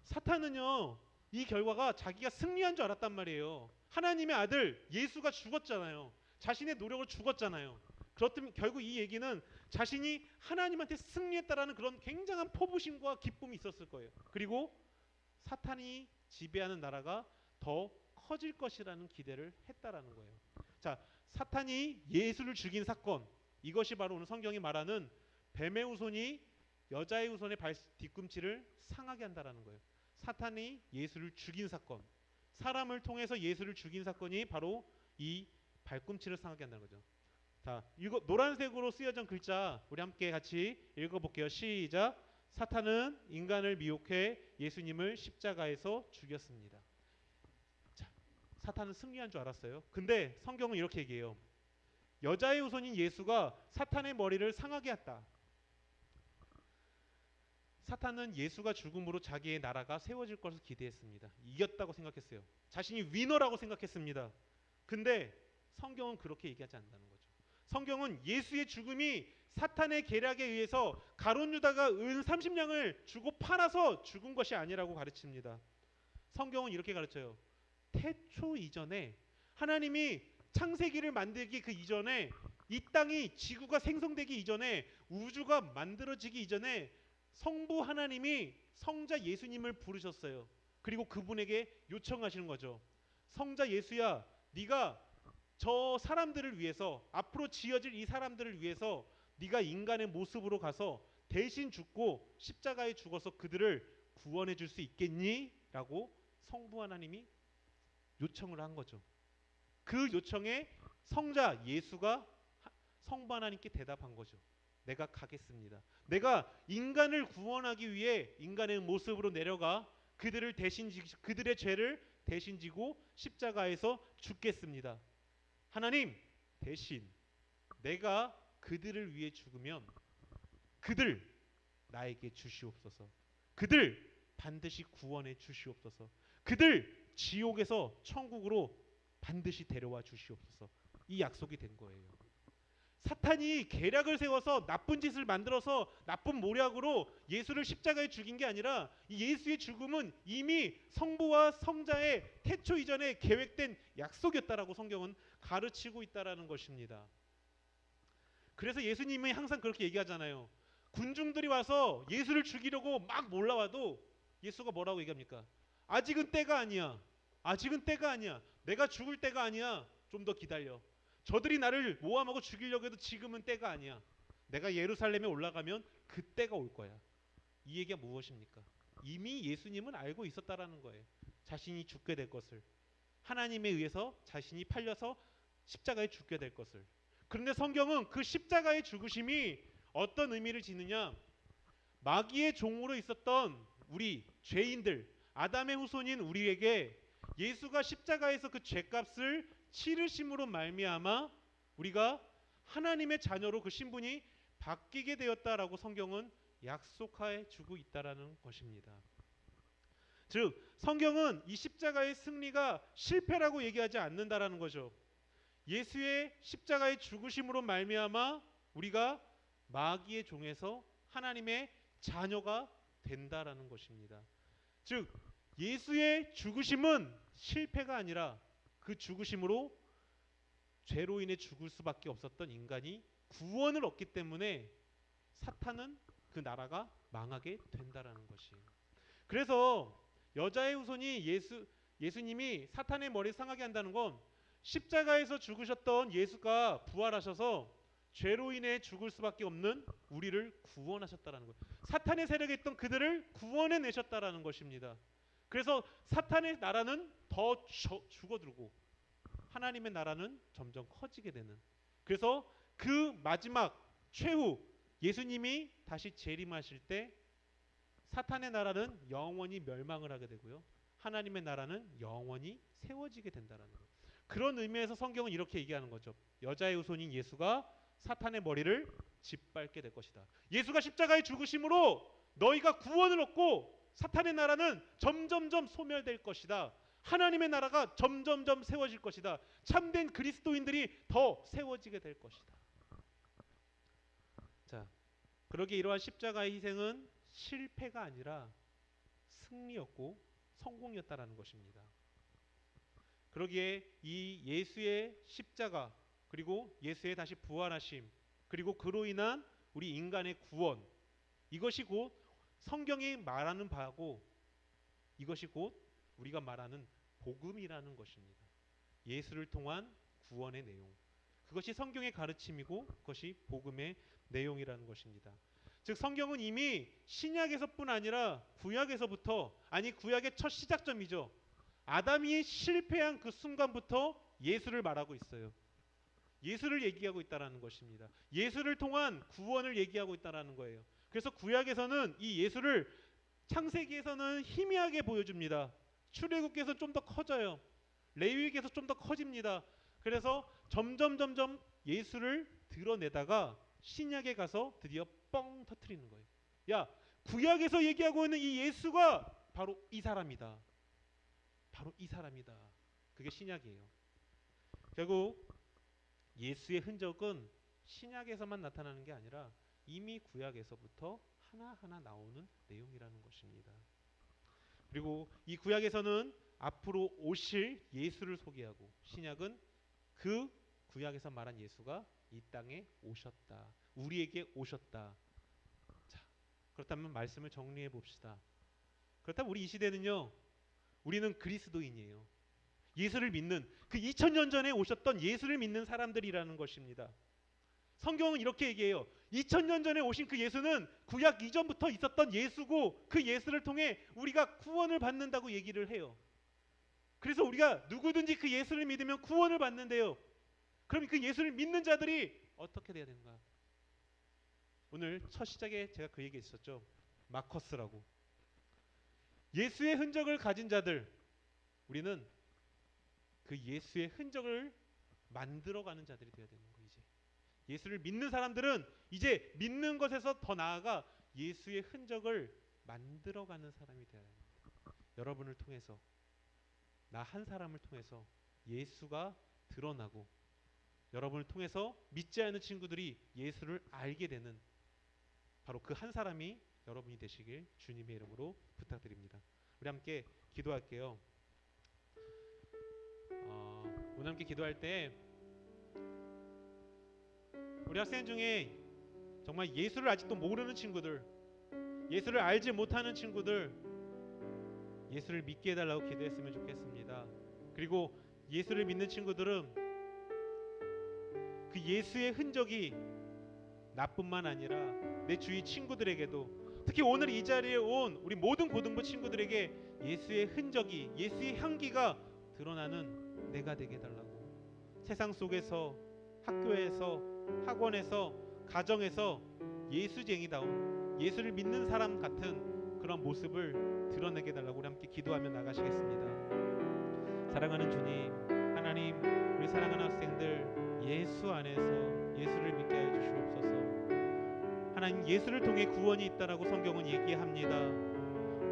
사탄은요 이 결과가 자기가 승리한 줄 알았단 말이에요. 하나님의 아들 예수가 죽었잖아요. 자신의 노력을 죽었잖아요. 그렇다면 결국 이 얘기는 자신이 하나님한테 승리했다라는 그런 굉장한 포부심과 기쁨이 있었을 거예요. 그리고 사탄이 지배하는 나라가 더 커질 것이라는 기대를 했다라는 거예요. 자, 사탄이 예수를 죽인 사건, 이것이 바로 오늘 성경이 말하는 뱀의 후손이 여자의 후손의 뒤꿈치를 상하게 한다라는 거예요. 사탄이 예수를 죽인 사건, 사람을 통해서 예수를 죽인 사건이 바로 이 발꿈치를 상하게 한다는 거죠. 자, 이거 노란색으로 쓰여진 글자 우리 함께 같이 읽어볼게요. 시작. 사탄은 인간을 미혹해 예수님을 십자가에서 죽였습니다. 자, 사탄은 승리한 줄 알았어요. 근데 성경은 이렇게 얘기해요. 여자의 후손인 예수가 사탄의 머리를 상하게 했다. 사탄은 예수가 죽음으로 자기의 나라가 세워질 것을 기대했습니다. 이겼다고 생각했어요. 자신이 위너라고 생각했습니다. 근데 성경은 그렇게 얘기하지 않는다는 거죠. 성경은 예수의 죽음이 사탄의 계략에 의해서 가룟 유다가 은 30냥을 주고 팔아서 죽은 것이 아니라고 가르칩니다. 성경은 이렇게 가르쳐요. 태초 이전에, 하나님이 창세기를 만들기 그 이전에, 이 땅이 지구가 생성되기 이전에, 우주가 만들어지기 이전에 성부 하나님이 성자 예수님을 부르셨어요. 그리고 그분에게 요청하시는 거죠. 성자 예수야, 네가 저 사람들을 위해서, 앞으로 지어질 이 사람들을 위해서 네가 인간의 모습으로 가서 대신 죽고 십자가에 죽어서 그들을 구원해 줄 수 있겠니? 라고 성부 하나님이 요청을 한 거죠. 그 요청에 성자 예수가 성부 하나님께 대답한 거죠. 내가 가겠습니다. 내가 인간을 구원하기 위해 인간의 모습으로 내려가 그들의 죄를 대신 지고 십자가에서 죽겠습니다. 하나님, 대신 내가 그들을 위해 죽으면 그들 나에게 주시옵소서. 그들 반드시 구원해 주시옵소서. 그들 지옥에서 천국으로 반드시 데려와 주시옵소서. 이 약속이 된 거예요. 사탄이 계략을 세워서 나쁜 짓을 만들어서 나쁜 모략으로 예수를 십자가에 죽인 게 아니라, 이 예수의 죽음은 이미 성부와 성자의 태초 이전에 계획된 약속이었다라고 성경은 가르치고 있다라는 것입니다. 그래서 예수님이 항상 그렇게 얘기하잖아요. 군중들이 와서 예수를 죽이려고 막 몰라와도 예수가 뭐라고 얘기합니까? 아직은 때가 아니야. 아직은 때가 아니야. 내가 죽을 때가 아니야. 좀 더 기다려. 저들이 나를 모함하고 죽이려고 해도 지금은 때가 아니야. 내가 예루살렘에 올라가면 그 때가 올 거야. 이 얘기가 무엇입니까? 이미 예수님은 알고 있었다라는 거예요. 자신이 죽게 될 것을, 하나님에 의해서 자신이 팔려서 십자가에 죽게 될 것을. 그런데 성경은 그 십자가의 죽으심이 어떤 의미를 지느냐, 마귀의 종으로 있었던 우리 죄인들, 아담의 후손인 우리에게 예수가 십자가에서 그 죄값을 치르심으로 말미암아 우리가 하나님의 자녀로 그 신분이 바뀌게 되었다라고 성경은 약속해 주고 있다라는 것입니다. 즉 성경은 이 십자가의 승리가 실패라고 얘기하지 않는다라는 거죠. 예수의 십자가의 죽으심으로 말미암아 우리가 마귀의 종에서 하나님의 자녀가 된다라는 것입니다. 즉 예수의 죽으심은 실패가 아니라 그 죽으심으로 죄로 인해 죽을 수밖에 없었던 인간이 구원을 얻기 때문에 사탄은 그 나라가 망하게 된다라는 것이에요. 그래서 여자의 후손이 예수님이 사탄의 머리를 상하게 한다는 건 십자가에서 죽으셨던 예수가 부활하셔서 죄로 인해 죽을 수밖에 없는 우리를 구원하셨다라는 거예요. 사탄의 세력에 있던 그들을 구원해 내셨다라는 것입니다. 그래서 사탄의 나라는 더 죽어들고 하나님의 나라는 점점 커지게 되는, 그래서 그 마지막 최후 예수님이 다시 재림하실 때 사탄의 나라는 영원히 멸망을 하게 되고요, 하나님의 나라는 영원히 세워지게 된다라는 거예요. 그런 의미에서 성경은 이렇게 얘기하는 거죠. 여자의 후손인 예수가 사탄의 머리를 짓밟게 될 것이다. 예수가 십자가에 죽으심으로 너희가 구원을 얻고 사탄의 나라는 점점점 소멸될 것이다. 하나님의 나라가 점점점 세워질 것이다. 참된 그리스도인들이 더 세워지게 될 것이다. 자, 그러기에 이러한 십자가의 희생은 실패가 아니라 승리였고 성공이었다라는 것입니다. 그러기에 이 예수의 십자가, 그리고 예수의 다시 부활하심, 그리고 그로 인한 우리 인간의 구원, 이것이 곧 성경이 말하는 바고 이것이 곧 우리가 말하는 복음이라는 것입니다. 예수를 통한 구원의 내용, 그것이 성경의 가르침이고 그것이 복음의 내용이라는 것입니다. 즉 성경은 이미 신약에서뿐 아니라 구약에서부터, 아니 구약의 첫 시작점이죠. 아담이 실패한 그 순간부터 예수를 말하고 있어요. 예수를 얘기하고 있다라는 것입니다. 예수를 통한 구원을 얘기하고 있다라는 거예요. 그래서 구약에서는 이 예수를 창세기에서는 희미하게 보여줍니다. 출애굽기에서 좀 더 커져요. 레위기에서 좀 더 커집니다. 그래서 점점 예수를 드러내다가 신약에 가서 드디어 뻥 터트리는 거예요. 야, 구약에서 얘기하고 있는 이 예수가 바로 이 사람이다. 바로 이 사람이다. 그게 신약이에요. 결국 예수의 흔적은 신약에서만 나타나는 게 아니라 이미 구약에서부터 하나하나 나오는 내용이라는 것입니다. 그리고 이 구약에서는 앞으로 오실 예수를 소개하고, 신약은 그 구약에서 말한 예수가 이 땅에 오셨다. 우리에게 오셨다. 자, 그렇다면 말씀을 정리해 봅시다. 그렇다면 우리 이 시대는요, 우리는 그리스도인이에요. 예수를 믿는, 그 2000년 전에 오셨던 예수를 믿는 사람들이라는 것입니다. 성경은 이렇게 얘기해요. 2000년 전에 오신 그 예수는 구약 이전부터 있었던 예수고 그 예수를 통해 우리가 구원을 받는다고 얘기를 해요. 그래서 우리가 누구든지 그 예수를 믿으면 구원을 받는데요. 그럼 그 예수를 믿는 자들이 어떻게 돼야 되는가? 오늘 첫 시작에 제가 그 얘기 했었죠. 마커스라고. 예수의 흔적을 가진 자들, 우리는 그 예수의 흔적을 만들어가는 자들이 되어야 되는 거예요. 이제 예수를 믿는 사람들은 이제 믿는 것에서 더 나아가 예수의 흔적을 만들어가는 사람이 되어야 합니다. 여러분을 통해서, 나 한 사람을 통해서 예수가 드러나고, 여러분을 통해서 믿지 않는 친구들이 예수를 알게 되는 바로 그 한 사람이 여러분이 되시길 주님의 이름으로 부탁드립니다. 우리 함께 기도할게요. 오늘 함께 기도할 때 우리 학생 중에 정말 예수를 아직도 모르는 친구들, 예수를 알지 못하는 친구들, 예수를 믿게 해달라고 기도했으면 좋겠습니다. 그리고 예수를 믿는 친구들은 그 예수의 흔적이 나뿐만 아니라 내 주위 친구들에게도, 특히 오늘 이 자리에 온 우리 모든 고등부 친구들에게 예수의 흔적이, 예수의 향기가 드러나는 내가 되게 해달라고. 세상 속에서, 학교에서, 학원에서, 가정에서 예수쟁이다운, 예수를 믿는 사람 같은 그런 모습을 드러내게 해달라고 우리 함께 기도하며 나가시겠습니다. 사랑하는 주님, 하나님, 우리 사랑하는 학생들 예수 안에서 예수를 믿게 하여 주시옵소서. 하나님, 예수를 통해 구원이 있다라고 성경은 얘기합니다.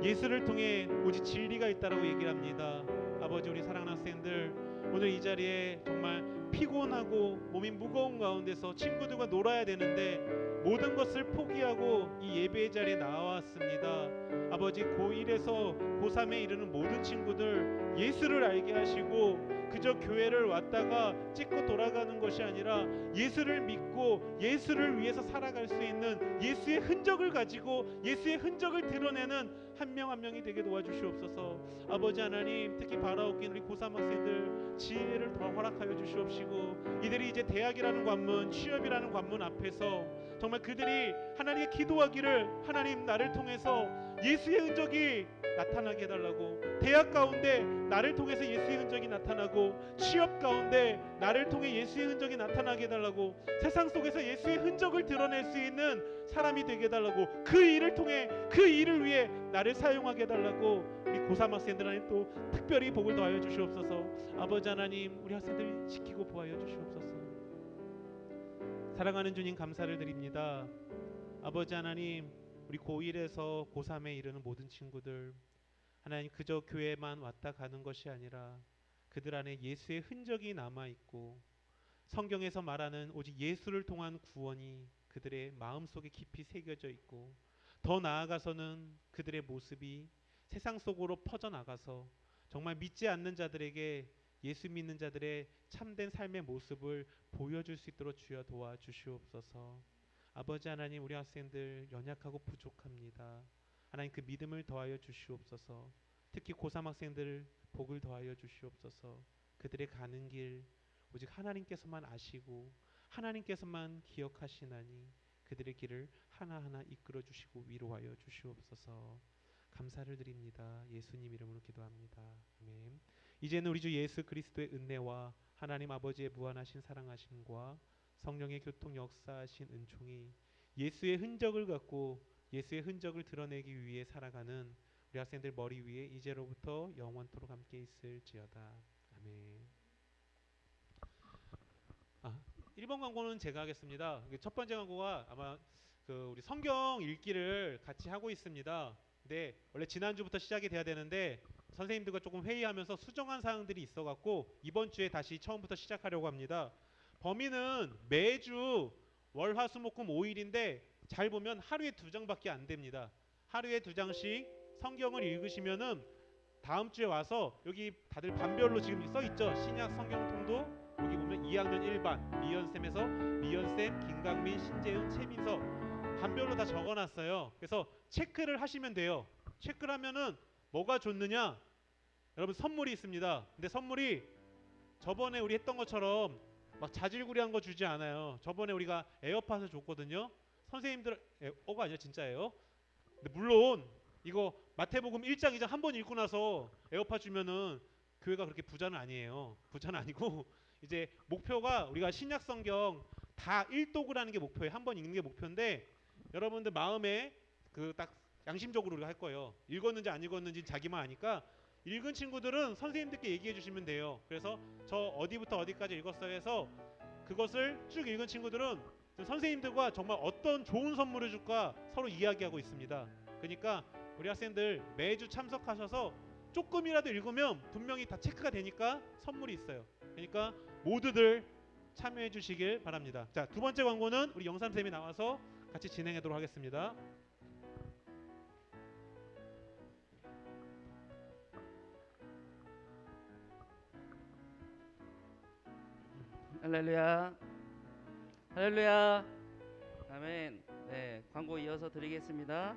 예수를 통해 오직 진리가 있다라고 얘기를 합니다. 아버지, 우리 사랑하는 학생들 오늘 이 자리에 정말 피곤하고 몸이 무거운 가운데서 친구들과 놀아야 되는데 모든 것을 포기하고 이 예배의 자리에 나왔습니다. 아버지, 고1에서 고3에 이르는 모든 친구들 예수를 알게 하시고 그저 교회를 왔다가 찍고 돌아가는 것이 아니라 예수를 믿고 예수를 위해서 살아갈 수 있는 예수의 흔적을 가지고 예수의 흔적을 드러내는 한 명 한 명이 되게 도와주시옵소서. 아버지 하나님, 특히 바라옵긴 우리 고3 학생들 지혜를 더 허락하여 주시옵시고 이들이 이제 대학이라는 관문, 취업이라는 관문 앞에서 정말 그들이 하나님께 기도하기를, 하나님 나를 통해서 예수의 흔적이 나타나게 해달라고. 대학 가운데 나를 통해서 예수의 흔적이 나타나고 취업 가운데 나를 통해 예수의 흔적이 나타나게 해달라고. 세상 속에서 예수의 흔적을 드러낼 수 있는 사람이 되게 해달라고. 그 일을 통해, 그 일을 위해 나를 사용하게 해달라고. 우리 고3 학생들한테 또 특별히 복을 더하여 주시옵소서. 아버지 하나님, 우리 학생들 지키고 보호하여 주시옵소서. 사랑하는 주님, 감사를 드립니다. 아버지 하나님, 우리 고1에서 고3에 이르는 모든 친구들, 하나님 그저 교회만 왔다 가는 것이 아니라 그들 안에 예수의 흔적이 남아있고 성경에서 말하는 오직 예수를 통한 구원이 그들의 마음속에 깊이 새겨져 있고 더 나아가서는 그들의 모습이 세상 속으로 퍼져나가서 정말 믿지 않는 자들에게 예수 믿는 자들의 참된 삶의 모습을 보여줄 수 있도록 주여 도와주시옵소서. 아버지 하나님, 우리 학생들 연약하고 부족합니다. 하나님 그 믿음을 더하여 주시옵소서. 특히 고3 학생들 복을 더하여 주시옵소서. 그들의 가는 길 오직 하나님께서만 아시고 하나님께서만 기억하시나니 그들의 길을 하나하나 이끌어 주시고 위로하여 주시옵소서. 감사를 드립니다. 예수님 이름으로 기도합니다. 아멘. 이제는 우리 주 예수 그리스도의 은혜와 하나님 아버지의 무한하신 사랑하심과 성령의 교통 역사하신 은총이 예수의 흔적을 갖고 예수의 흔적을 드러내기 위해 살아가는 우리 학생들 머리 위에 이제로부터 영원토록 함께 있을지어다. 아멘. 1번 광고는 제가 하겠습니다. 첫 번째 광고가 아마 우리 성경 읽기를 같이 하고 있습니다. 근데 원래 지난주부터 시작이 돼야 되는데 선생님들과 조금 회의하면서 수정한 사항들이 있어갖고 이번 주에 다시 처음부터 시작하려고 합니다. 범위는 매주 월, 화, 수, 목, 금 5일인데 잘 보면 하루에 2장밖에 안 됩니다. 하루에 2장씩 성경을 읽으시면은 다음 주에 와서 여기 다들 반별로 지금 써 있죠. 신약 성경 통독 여기 보면 2학년 1반 미연쌤에서 미연쌤, 김강민, 신재은, 최민서 반별로 다 적어놨어요. 그래서 체크를 하시면 돼요. 체크를 하면은 뭐가 좋느냐? 여러분 선물이 있습니다. 근데 선물이 저번에 우리 했던 것처럼 막 자질구레한 거 주지 않아요. 저번에 우리가 에어팟을 줬거든요. 선생님들 에어가 아니라 진짜예요. 근데 물론 이거 마태복음 1장 2장 한 번 읽고 나서 에어팟 주면은 교회가 그렇게 부자는 아니에요. 부자는 아니고 이제 목표가 우리가 신약 성경 다 1독을 하는 게 목표예요. 한 번 읽는 게 목표인데 여러분들 마음에 딱 양심적으로 우리가 할 거예요. 읽었는지 안 읽었는지 자기만 아니까 읽은 친구들은 선생님들께 얘기해 주시면 돼요. 그래서 저 어디부터 어디까지 읽었어요 해서 그것을 쭉 읽은 친구들은 선생님들과 정말 어떤 좋은 선물을 줄까 서로 이야기하고 있습니다. 그러니까 우리 학생들 매주 참석하셔서 조금이라도 읽으면 분명히 다 체크가 되니까 선물이 있어요. 그러니까 모두들 참여해 주시길 바랍니다. 자, 두 번째 광고는 우리 영삼쌤이 나와서 같이 진행하도록 하겠습니다. 할렐루야, 할렐루야, 아멘. 네, 광고 이어서 드리겠습니다.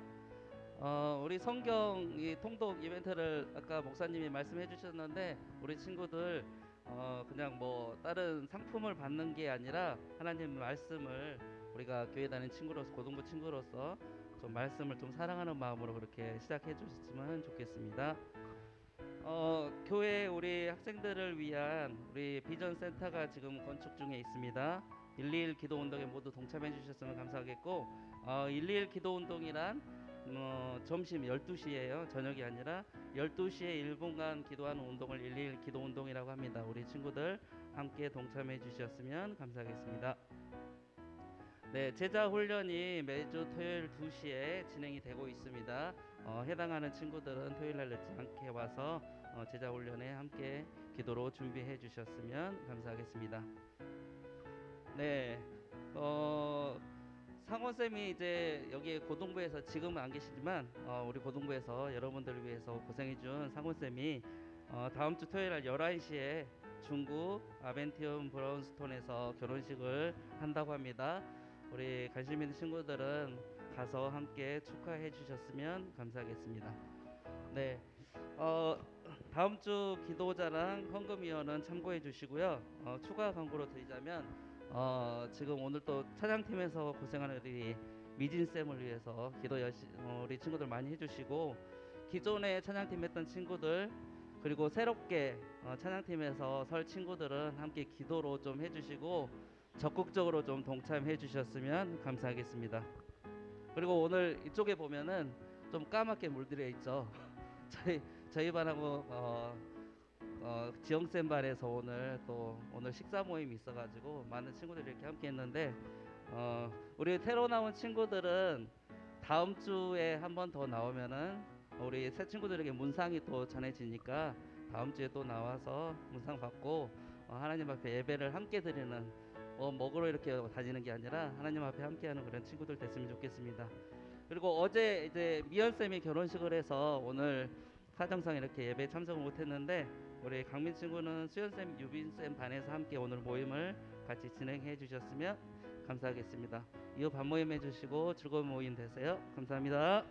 우리 성경 이 통독 이벤트를 아까 목사님이 말씀해 주셨는데 우리 친구들 그냥 뭐 다른 상품을 받는 게 아니라 하나님 말씀을 우리가 교회 다니는 친구로서 고등부 친구로서 좀 말씀을 좀 사랑하는 마음으로 그렇게 시작해 주셨으면 좋겠습니다. 교회 우리 학생들을 위한 우리 비전 센터가 지금 건축 중에 있습니다. 121 기도 운동에 모두 동참해 주셨으면 감사하겠고 121 기도 운동이란 점심 12시예요. 저녁이 아니라 12시에 1분간 기도하는 운동을 121 기도 운동이라고 합니다. 우리 친구들 함께 동참해 주셨으면 감사하겠습니다. 네, 제자 훈련이 매주 토요일 2시에 진행이 되고 있습니다. 해당하는 친구들은 토요일 날 늦지 않게 와서 제자 훈련에 함께 기도로 준비해 주셨으면 감사하겠습니다. 네, 상원쌤이 이제 여기 고등부에서 지금은 안 계시지만 우리 고등부에서 여러분들을 위해서 고생해준 상원쌤이 다음 주 토요일 날 11시에 중구 아벤티움 브라운스톤에서 결혼식을 한다고 합니다. 우리 관심 있는 친구들은 가서 함께 축하해 주셨으면 감사하겠습니다. 네, 다음 주 기도자랑 헌금위원은 참고해 주시고요. 추가 광고로 드리자면 지금 오늘 또 찬양팀에서 고생하는 우리 미진 쌤을 위해서 기도 우리 친구들 많이 해주시고 기존에 찬양팀 했던 친구들 그리고 새롭게 찬양팀에서 설 친구들은 함께 기도로 좀 해주시고 적극적으로 좀 동참해 주셨으면 감사하겠습니다. 그리고 오늘 이쪽에 보면은 좀 까맣게 물들어 있죠. 저희 반하고 지영쌤 반에서 오늘 식사 모임이 있어가지고 많은 친구들이 이렇게 함께 했는데 우리 새로 나온 친구들은 다음 주에 한 번 더 나오면은 우리 새 친구들에게 문상이 또 전해지니까 다음 주에 또 나와서 문상 받고 하나님 앞에 예배를 함께 드리는 먹으러 이렇게 다니는 게 아니라 하나님 앞에 함께하는 그런 친구들 됐으면 좋겠습니다. 그리고 어제 이제 미연 쌤이 결혼식을 해서 오늘 사정상 이렇게 예배에 참석을 못했는데 우리 강민 친구는 수연 쌤, 유빈 쌤 반에서 함께 오늘 모임을 같이 진행해 주셨으면 감사하겠습니다. 이후 반 모임 해주시고 즐거운 모임 되세요. 감사합니다.